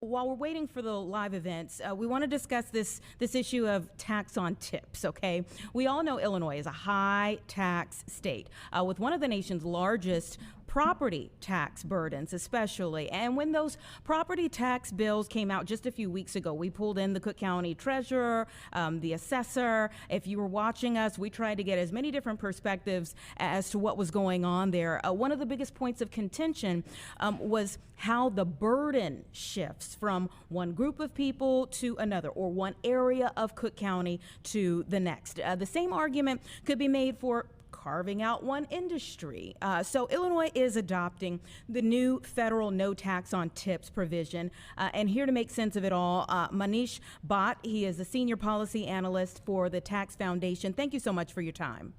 While we're waiting for the live events, we want to discuss this issue of tax on tips. Okay, we all know Illinois is a high tax state with one of the nation's largest property tax burdens, especially. And when those property tax bills came out just a few weeks ago, we pulled in the Cook County treasurer, the assessor. If you were watching us, we tried to get as many different perspectives as to what was going on there. One of the biggest points of contention was how the burden shifts from one group of people to another, or one area of Cook County to the next. The same argument could be made for carving out one industry. So Illinois is adopting the new federal no tax on tips provision. And here to make sense of it all, Manish Bhatt, he is a senior policy analyst for the Tax Foundation. Thank you so much for your time.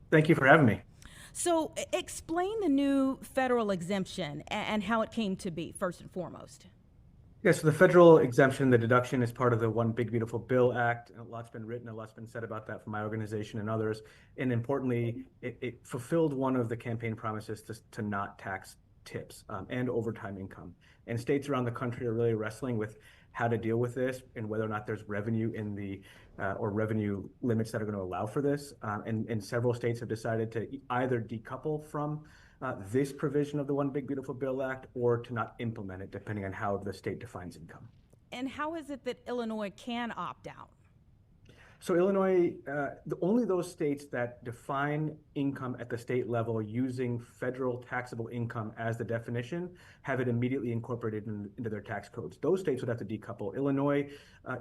Thank you for having me. So explain the new federal exemption and how it came to be, first and foremost. Yeah, so the federal exemption, the deduction is part of the One Big Beautiful Bill Act. A lot's been written, a lot's been said about that from my organization and others. And importantly, it fulfilled one of the campaign promises to not tax tips and overtime income. And states around the country are really wrestling with how to deal with this and whether or not there's revenue in the or revenue limits that are going to allow for this. And several states have decided to either decouple from this provision of the One Big Beautiful Bill Act or to not implement it, depending on how the state defines income. And how is it that Illinois can opt out? So Illinois, only those states that define income at the state level using federal taxable income as the definition have it immediately incorporated into their tax codes. Those states would have to decouple. Illinois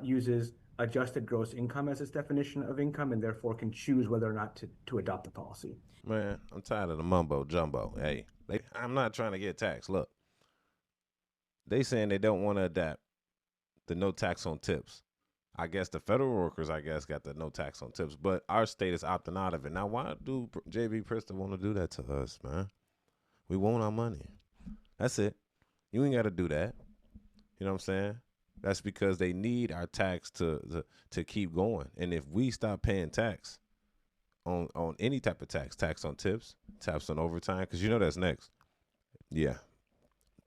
uses adjusted gross income as its definition of income and therefore can choose whether or not to adopt the policy. Man, I'm tired of the mumbo jumbo. Hey, I'm not trying to get taxed. Look, they saying they don't want to adapt the no tax on tips. I guess the federal workers, got the no tax on tips, but our state is opting out of it. Now, why do JB Pritzker want to do that to us, man? We want our money. That's it. You ain't got to do that. You know what I'm saying? That's because they need our tax to keep going. And if we stop paying tax on any type of tax on tips, tax on overtime, because you know that's next. Yeah.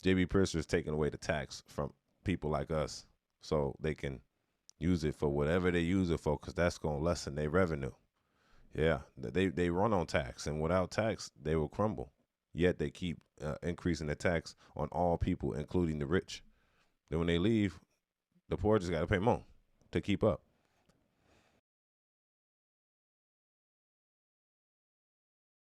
JB Pritzker is taking away the tax from people like us so they can use it for whatever they use it for, because that's going to lessen their revenue. Yeah, they run on tax, and without tax, they will crumble. Yet they keep increasing the tax on all people, including the rich. Then when they leave, the poor just got to pay more to keep up.